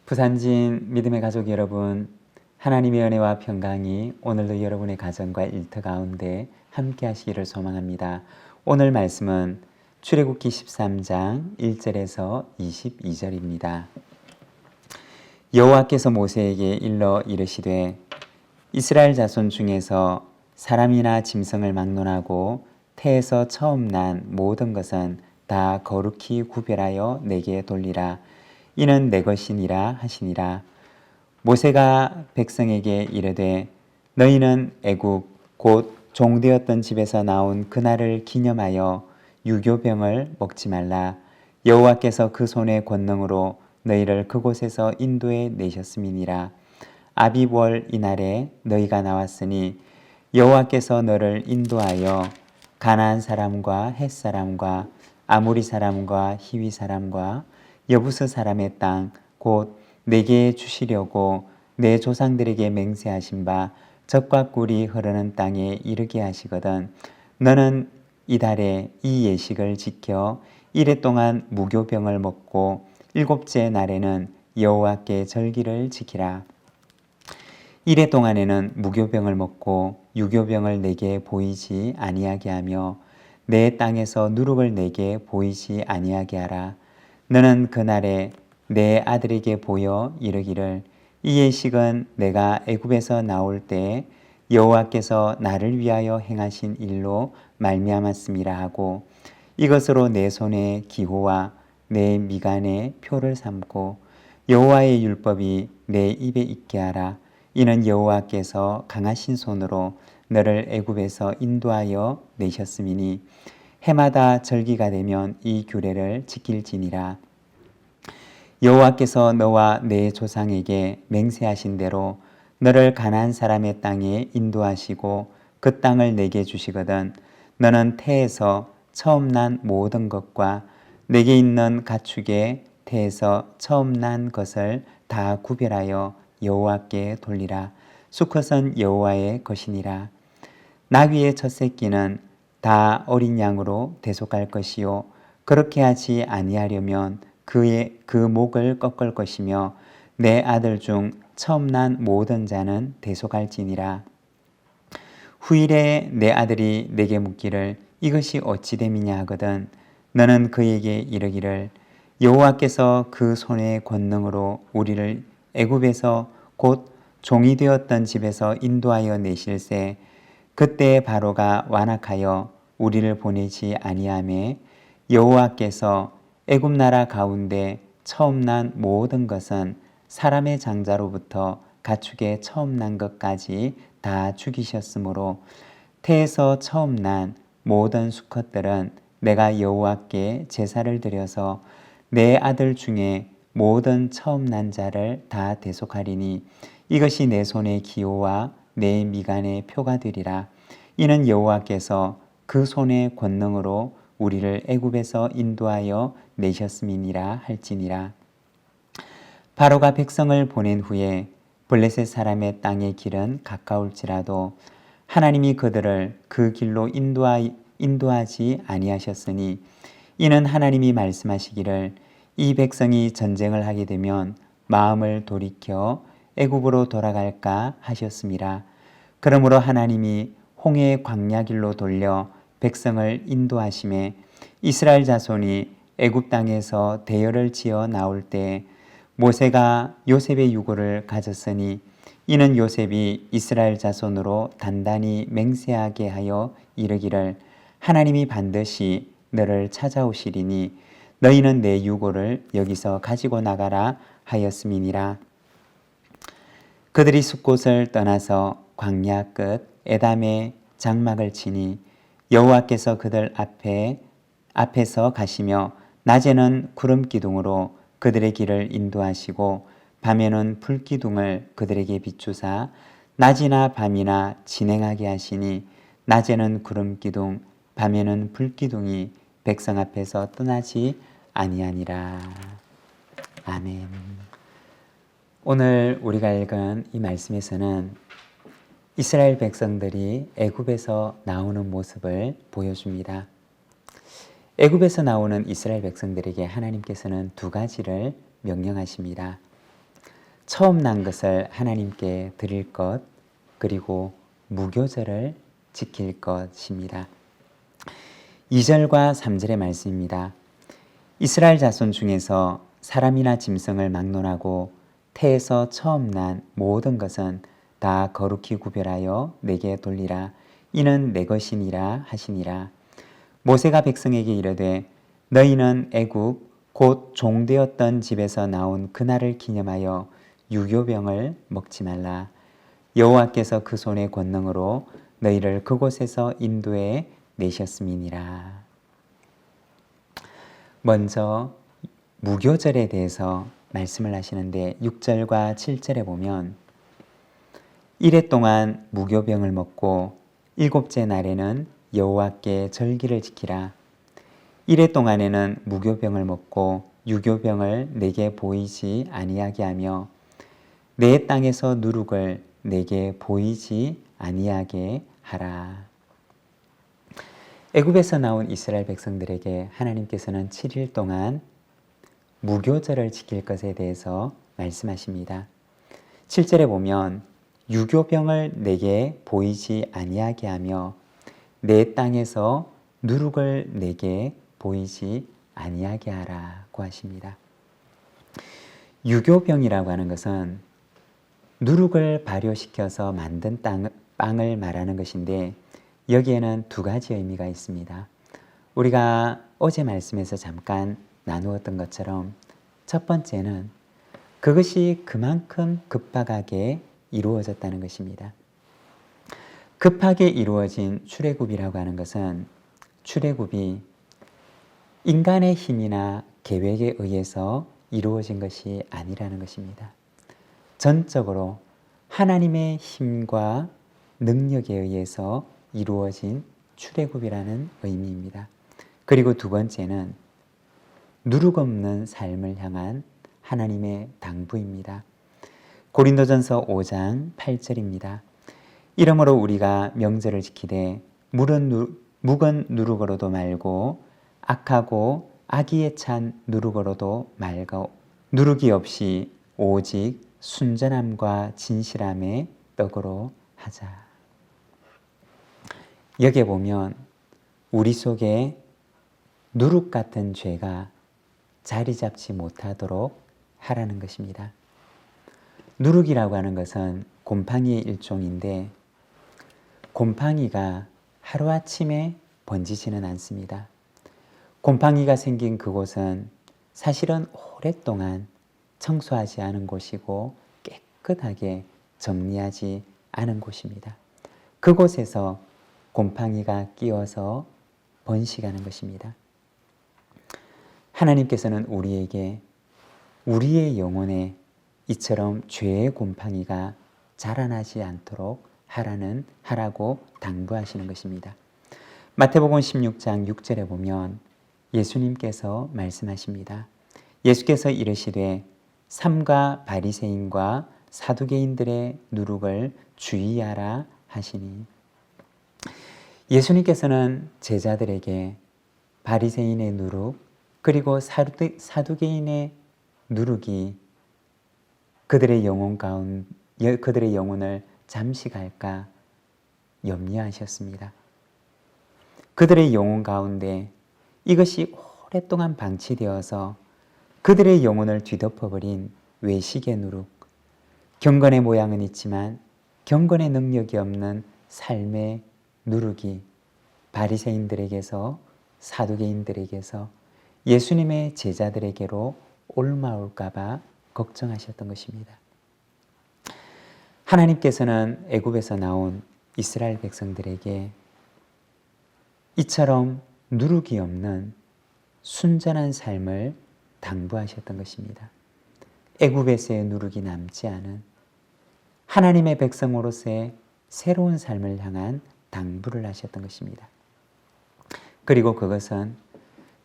부산진 믿음의 가족 여러분, 하나님의 은혜와 평강이 오늘도 여러분의 가정과 일터 가운데 함께 하시기를 소망합니다. 오늘 말씀은 출애굽기 13장 1절에서 22절입니다. 여호와께서 모세에게 일러 이르시되 이스라엘 자손 중에서 사람이나 짐승을 막론하고 태에서 처음 난 모든 것은 다 거룩히 구별하여 내게 돌리라. 이는 내 것이니라 하시니라. 모세가 백성에게 이르되 너희는 애굽 곧 종되었던 집에서 나온 그날을 기념하여 유교병을 먹지 말라. 여호와께서 그 손의 권능으로 너희를 그곳에서 인도해 내셨음이니라. 아비월 이날에 너희가 나왔으니 여호와께서 너를 인도하여 가나안 사람과 헷 사람과 아모리 사람과 히위 사람과 여부스 사람의 땅 곧 내게 주시려고 내 조상들에게 맹세하신 바 젖과 꿀이 흐르는 땅에 이르게 하시거든. 너는 이달에 이 예식을 지켜 이래 동안 무교병을 먹고 일곱째 날에는 여호와께 절기를 지키라. 이래 동안에는 무교병을 먹고 유교병을 내게 보이지 아니하게 하며 내 땅에서 누룩을 내게 보이지 아니하게 하라. 너는 그날에 내 아들에게 보여 이르기를 이 예식은 내가 애굽에서 나올 때에 여호와께서 나를 위하여 행하신 일로 말미암았음이라 하고 이것으로 내 손의 기호와 내 미간의 표를 삼고 여호와의 율법이 내 입에 있게 하라. 이는 여호와께서 강하신 손으로 너를 애굽에서 인도하여 내셨음이니 해마다 절기가 되면 이 규례를 지킬지니라. 여호와께서 너와 내 조상에게 맹세하신 대로 너를 가나안 사람의 땅에 인도하시고 그 땅을 내게 주시거든. 너는 태에서 처음 난 모든 것과 내게 있는 가축의 태에서 처음 난 것을 다 구별하여 여호와께 돌리라. 수컷은 여호와의 것이니라. 나귀의 첫 새끼는 다 어린 양으로 대속할 것이요 그렇게 하지 아니하려면 그 목을 꺾을 것이며 내 아들 중 처음 난 모든 자는 대속할지니라. 후일에 내 아들이 내게 묻기를 이것이 어찌 됨이냐 하거든 너는 그에게 이르기를 여호와께서 그 손의 권능으로 우리를 애굽에서 곧 종이 되었던 집에서 인도하여 내실세 그때 바로가 완악하여 우리를 보내지 아니하매 여호와께서 애굽 나라 가운데 처음 난 모든 것은 사람의 장자로부터 가축의 처음 난 것까지 다 죽이셨으므로 태에서 처음 난 모든 수컷들은 내가 여호와께 제사를 드려서 내 아들 중에 모든 처음 난 자를 다 대속하리니 이것이 내 손의 기호와 내 미간의 표가 되리라. 이는 여호와께서 그 손의 권능으로 우리를 애굽에서 인도하여 내셨음이니라 할지니라. 바로가 백성을 보낸 후에 블레셋 사람의 땅의 길은 가까울지라도 하나님이 그들을 그 길로 인도하지 아니하셨으니 이는 하나님이 말씀하시기를 이 백성이 전쟁을 하게 되면 마음을 돌이켜 애굽으로 돌아갈까 하셨음이라. 그러므로 하나님이 홍해의 광야 길로 돌려 백성을 인도하심에 이스라엘 자손이 애굽 땅에서 대열을 지어 나올 때 모세가 요셉의 유고를 가졌으니 이는 요셉이 이스라엘 자손으로 단단히 맹세하게 하여 이르기를 하나님이 반드시 너를 찾아오시리니 너희는 내 유고를 여기서 가지고 나가라 하였음이니라. 그들이 숫곳을 떠나서 광야 끝 에담에 장막을 치니 여호와께서 그들 앞에서 가시며 낮에는 구름 기둥으로 그들의 길을 인도하시고 밤에는 불 기둥을 그들에게 비추사 낮이나 밤이나 진행하게 하시니 낮에는 구름 기둥 밤에는 불 기둥이 백성 앞에서 떠나지 아니하니라. 아멘. 오늘 우리가 읽은 이 말씀에서는 이스라엘 백성들이 애굽에서 나오는 모습을 보여줍니다. 애굽에서 나오는 이스라엘 백성들에게 하나님께서는 두 가지를 명령하십니다. 처음 난 것을 하나님께 드릴 것, 그리고 무교절을 지킬 것입니다. 2절과 3절의 말씀입니다. 이스라엘 자손 중에서 사람이나 짐승을 막론하고 태에서 처음 난 모든 것은 다 거룩히 구별하여 내게 돌리라. 이는 내 것이니라 하시니라. 모세가 백성에게 이르되 너희는 애굽 곧 종되었던 집에서 나온 그날을 기념하여 유교병을 먹지 말라. 여호와께서 그 손의 권능으로 너희를 그곳에서 인도해 내셨음이니라. 먼저 무교절에 대해서 말씀을 하시는데 6절과 7절에 보면 이레 동안 무교병을 먹고 일곱째 날에는 여호와께 절기를 지키라. 이레 동안에는 무교병을 먹고 유교병을 내게 보이지 아니하게 하며 내 땅에서 누룩을 내게 보이지 아니하게 하라. 애굽에서 나온 이스라엘 백성들에게 하나님께서는 7일 동안 무교절을 지킬 것에 대해서 말씀하십니다. 7절에 보면 유교병을 내게 보이지 아니하게 하며 내 땅에서 누룩을 내게 보이지 아니하게 하라고 하십니다. 유교병이라고 하는 것은 누룩을 발효시켜서 만든 빵을 말하는 것인데 여기에는 두 가지 의미가 있습니다. 우리가 어제 말씀에서 잠깐 나누었던 것처럼 첫 번째는 그것이 그만큼 급박하게 이루어졌다는 것입니다. 급하게 이루어진 출애굽이라고 하는 것은 출애굽이 인간의 힘이나 계획에 의해서 이루어진 것이 아니라는 것입니다. 전적으로 하나님의 힘과 능력에 의해서 이루어진 출애굽이라는 의미입니다. 그리고 두 번째는 누룩 없는 삶을 향한 하나님의 당부입니다. 고린도전서 5장 8절입니다. 이러므로 우리가 명절을 지키되 묵은 누룩으로도 말고 악하고 악의에 찬 누룩으로도 말고 누룩이 없이 오직 순전함과 진실함의 떡으로 하자. 여기에 보면 우리 속에 누룩 같은 죄가 자리 잡지 못하도록 하라는 것입니다. 누룩이라고 하는 것은 곰팡이의 일종인데 곰팡이가 하루아침에 번지지는 않습니다. 곰팡이가 생긴 그곳은 사실은 오랫동안 청소하지 않은 곳이고 깨끗하게 정리하지 않은 곳입니다. 그곳에서 곰팡이가 끼어서 번식하는 것입니다. 하나님께서는 우리에게 우리의 영혼에 이처럼 죄의 곰팡이가 자라나지 않도록 하라고 당부하시는 것입니다. 마태복음 16장 6절에 보면 예수님께서 말씀하십니다. 예수께서 이르시되 삼가 바리새인과 사두개인들의 누룩을 주의하라 하시니 예수님께서는 제자들에게 바리새인의 누룩 그리고 사두개인의 누룩이 그들의 영혼을 잠시 갈까 염려하셨습니다. 그들의 영혼 가운데 이것이 오랫동안 방치되어서 그들의 영혼을 뒤덮어버린 외식의 누룩, 경건의 모양은 있지만 경건의 능력이 없는 삶의 누룩이 바리새인들에게서 사두개인들에게서 예수님의 제자들에게로 옮아올까 봐 걱정하셨던 것입니다. 하나님께서는 애굽에서 나온 이스라엘 백성들에게 이처럼 누룩이 없는 순전한 삶을 당부하셨던 것입니다. 애굽에서의 누룩이 남지 않은 하나님의 백성으로서의 새로운 삶을 향한 당부를 하셨던 것입니다. 그리고 그것은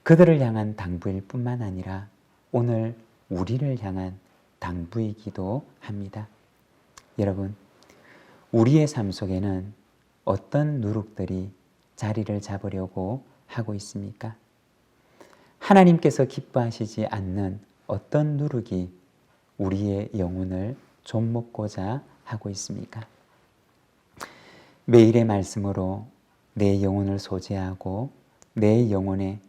그들을 향한 당부일 뿐만 아니라 오늘 우리를 향한 당부이기도 합니다. 여러분, 우리의 삶 속에는 어떤 누룩들이 자리를 잡으려고 하고 있습니까? 하나님께서 기뻐하시지 않는 어떤 누룩이 우리의 영혼을 좀먹고자 하고 있습니까? 매일의 말씀으로 내 영혼을 소재하고 내 영혼에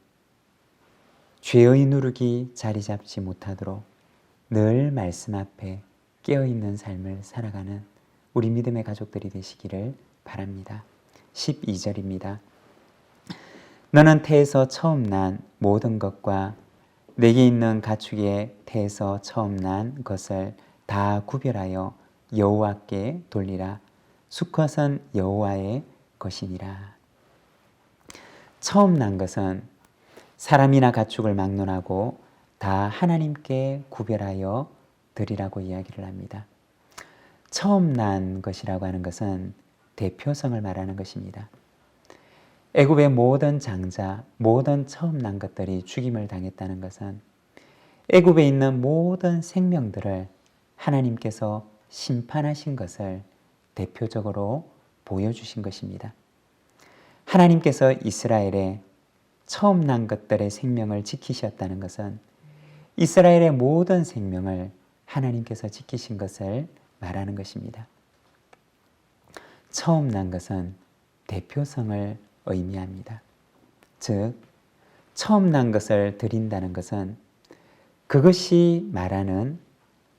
죄의 누룩이 자리 잡지 못하도록 늘 말씀 앞에 깨어있는 삶을 살아가는 우리 믿음의 가족들이 되시기를 바랍니다. 12절입니다. 너는 태에서 처음 난 모든 것과 내게 있는 가축의 태에서 처음 난 것을 다 구별하여 여호와께 돌리라. 수컷은 여호와의 것이니라. 처음 난 것은 사람이나 가축을 막론하고 다 하나님께 구별하여 드리라고 이야기를 합니다. 처음 난 것이라고 하는 것은 대표성을 말하는 것입니다. 애굽의 모든 장자, 모든 처음 난 것들이 죽임을 당했다는 것은 애굽에 있는 모든 생명들을 하나님께서 심판하신 것을 대표적으로 보여주신 것입니다. 하나님께서 이스라엘의 처음 난 것들의 생명을 지키셨다는 것은 이스라엘의 모든 생명을 하나님께서 지키신 것을 말하는 것입니다. 처음 난 것은 대표성을 의미합니다. 즉, 처음 난 것을 드린다는 것은 그것이 말하는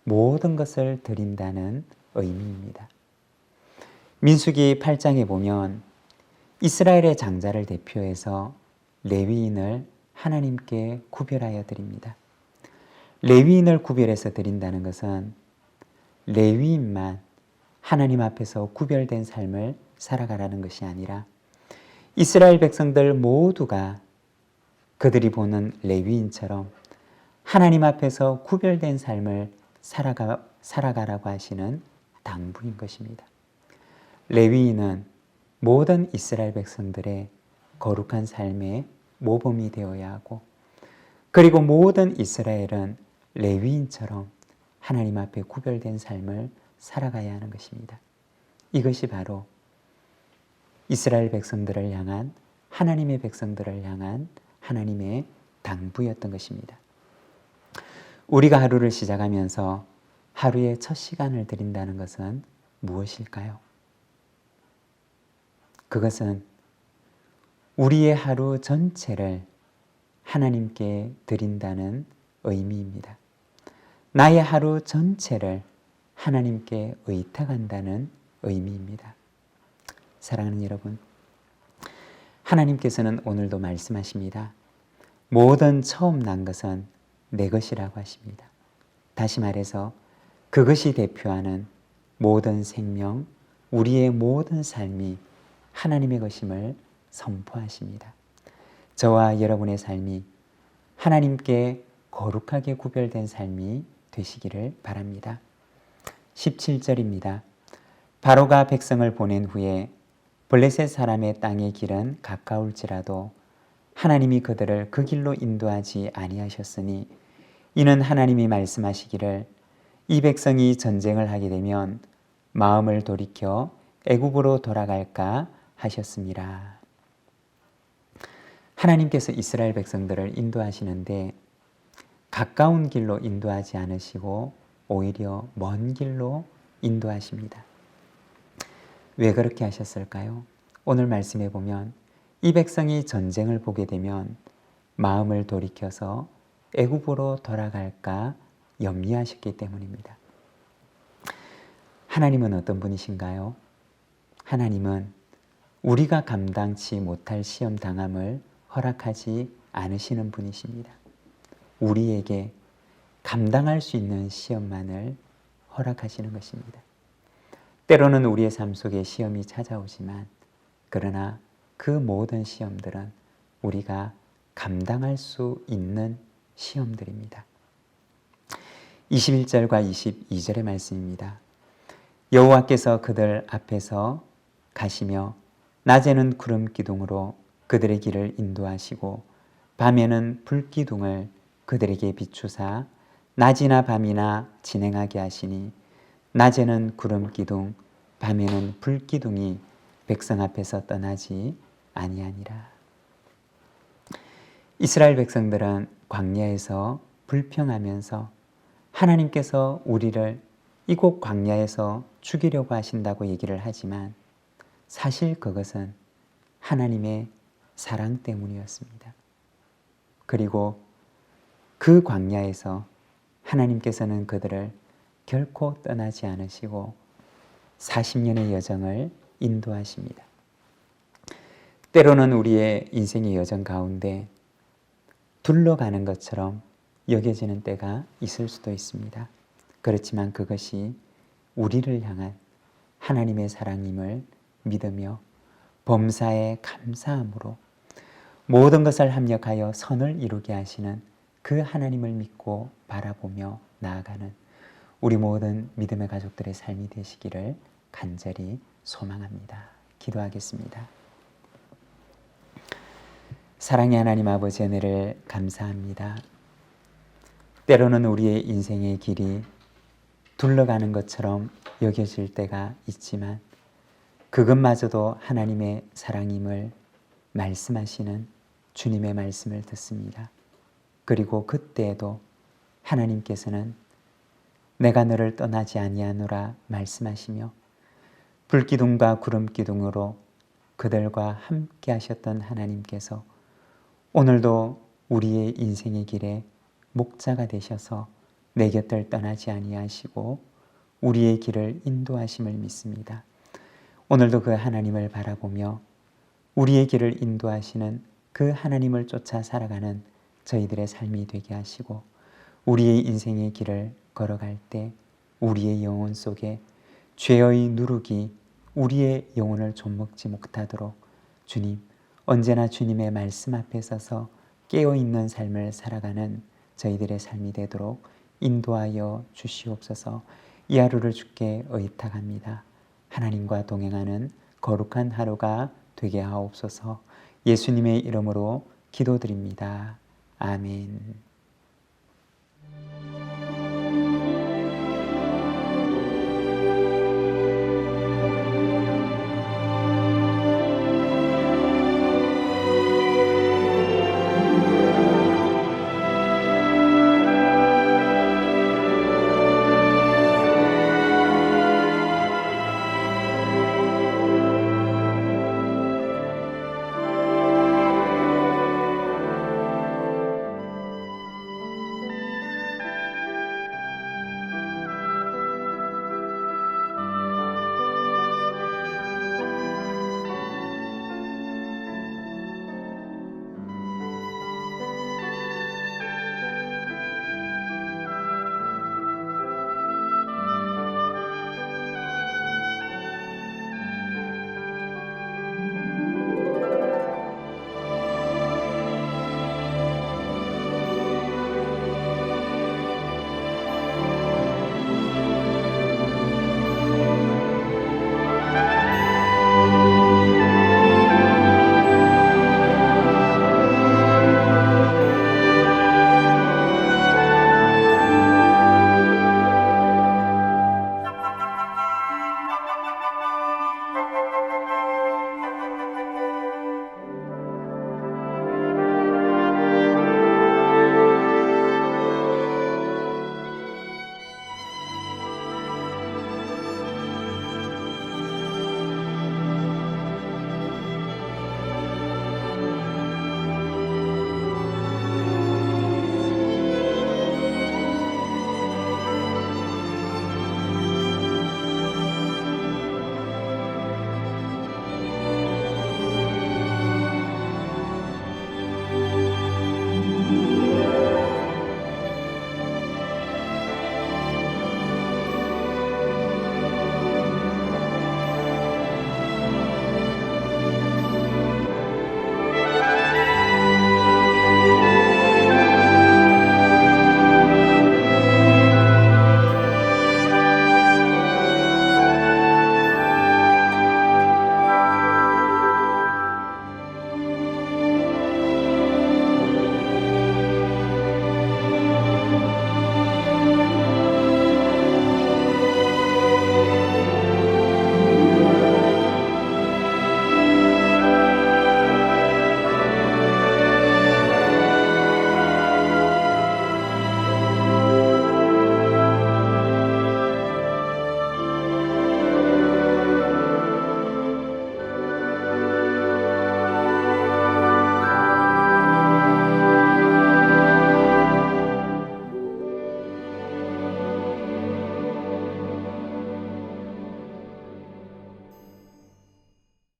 모든 것을 드린다는 의미입니다. 민수기 8장에 보면 이스라엘의 장자를 대표해서 레위인을 하나님께 구별하여 드립니다. 레위인을 구별해서 드린다는 것은 레위인만 하나님 앞에서 구별된 삶을 살아가라는 것이 아니라 이스라엘 백성들 모두가 그들이 보는 레위인처럼 하나님 앞에서 구별된 삶을 살아가라고 하시는 당부인 것입니다. 레위인은 모든 이스라엘 백성들의 거룩한 삶의 모범이 되어야 하고, 그리고 모든 이스라엘은 레위인처럼 하나님 앞에 구별된 삶을 살아가야 하는 것입니다. 이것이 바로 이스라엘 백성들을 향한, 하나님의 백성들을 향한 하나님의 당부였던 것입니다. 우리가 하루를 시작하면서 하루의 첫 시간을 드린다는 것은 무엇일까요? 그것은 우리의 하루 전체를 하나님께 드린다는 의미입니다. 나의 하루 전체를 하나님께 의탁한다는 의미입니다. 사랑하는 여러분, 하나님께서는 오늘도 말씀하십니다. 모든 처음 난 것은 내 것이라고 하십니다. 다시 말해서 그것이 대표하는 모든 생명, 우리의 모든 삶이 하나님의 것임을 선포하십니다. 저와 여러분의 삶이 하나님께 거룩하게 구별된 삶이 되시기를 바랍니다. 17절입니다. 바로가 백성을 보낸 후에 블레셋 사람의 땅의 길은 가까울지라도 하나님이 그들을 그 길로 인도하지 아니하셨으니 이는 하나님이 말씀하시기를 이 백성이 전쟁을 하게 되면 마음을 돌이켜 애굽으로 돌아갈까 하셨습니다. 하나님께서 이스라엘 백성들을 인도하시는데 가까운 길로 인도하지 않으시고 오히려 먼 길로 인도하십니다. 왜 그렇게 하셨을까요? 오늘 말씀해 보면 이 백성이 전쟁을 보게 되면 마음을 돌이켜서 애굽으로 돌아갈까 염려하셨기 때문입니다. 하나님은 어떤 분이신가요? 하나님은 우리가 감당치 못할 시험 당함을 허락하지 않으시는 분이십니다. 우리에게 감당할 수 있는 시험만을 허락하시는 것입니다. 때로는 우리의 삶 속에 시험이 찾아오지만 그러나 그 모든 시험들은 우리가 감당할 수 있는 시험들입니다. 21절과 22절의 말씀입니다. 여호와께서 그들 앞에서 가시며 낮에는 구름 기둥으로 그들의 길을 인도하시고 밤에는 불 기둥을 그들에게 비추사 낮이나 밤이나 진행하게 하시니 낮에는 구름 기둥 밤에는 불 기둥이 백성 앞에서 떠나지 아니하니라. 이스라엘 백성들은 광야에서 불평하면서 하나님께서 우리를 이곳 광야에서 죽이려고 하신다고 얘기를 하지만 사실 그것은 하나님의 사랑 때문이었습니다. 그리고 그 광야에서 하나님께서는 그들을 결코 떠나지 않으시고 40년의 여정을 인도하십니다. 때로는 우리의 인생의 여정 가운데 둘러가는 것처럼 여겨지는 때가 있을 수도 있습니다. 그렇지만 그것이 우리를 향한 하나님의 사랑임을 믿으며 범사에 감사함으로 모든 것을 합력하여 선을 이루게 하시는 그 하나님을 믿고 바라보며 나아가는 우리 모든 믿음의 가족들의 삶이 되시기를 간절히 소망합니다. 기도하겠습니다. 사랑의 하나님 아버지, 은혜를 감사합니다. 때로는 우리의 인생의 길이 둘러가는 것처럼 여겨질 때가 있지만 그것마저도 하나님의 사랑임을 말씀하시는 주님의 말씀을 듣습니다. 그리고 그때에도 하나님께서는 내가 너를 떠나지 아니하노라 말씀하시며 불기둥과 구름기둥으로 그들과 함께 하셨던 하나님께서 오늘도 우리의 인생의 길에 목자가 되셔서 내 곁을 떠나지 아니하시고 우리의 길을 인도하심을 믿습니다. 오늘도 그 하나님을 바라보며 우리의 길을 인도하시는 그 하나님을 쫓아 살아가는 저희들의 삶이 되게 하시고 우리의 인생의 길을 걸어갈 때 우리의 영혼 속에 죄의 누룩이 우리의 영혼을 좀먹지 못하도록 주님, 언제나 주님의 말씀 앞에 서서 깨어있는 삶을 살아가는 저희들의 삶이 되도록 인도하여 주시옵소서. 이 하루를 주께 의탁합니다. 하나님과 동행하는 거룩한 하루가 되게 하옵소서. 예수님의 이름으로 기도드립니다. 아멘.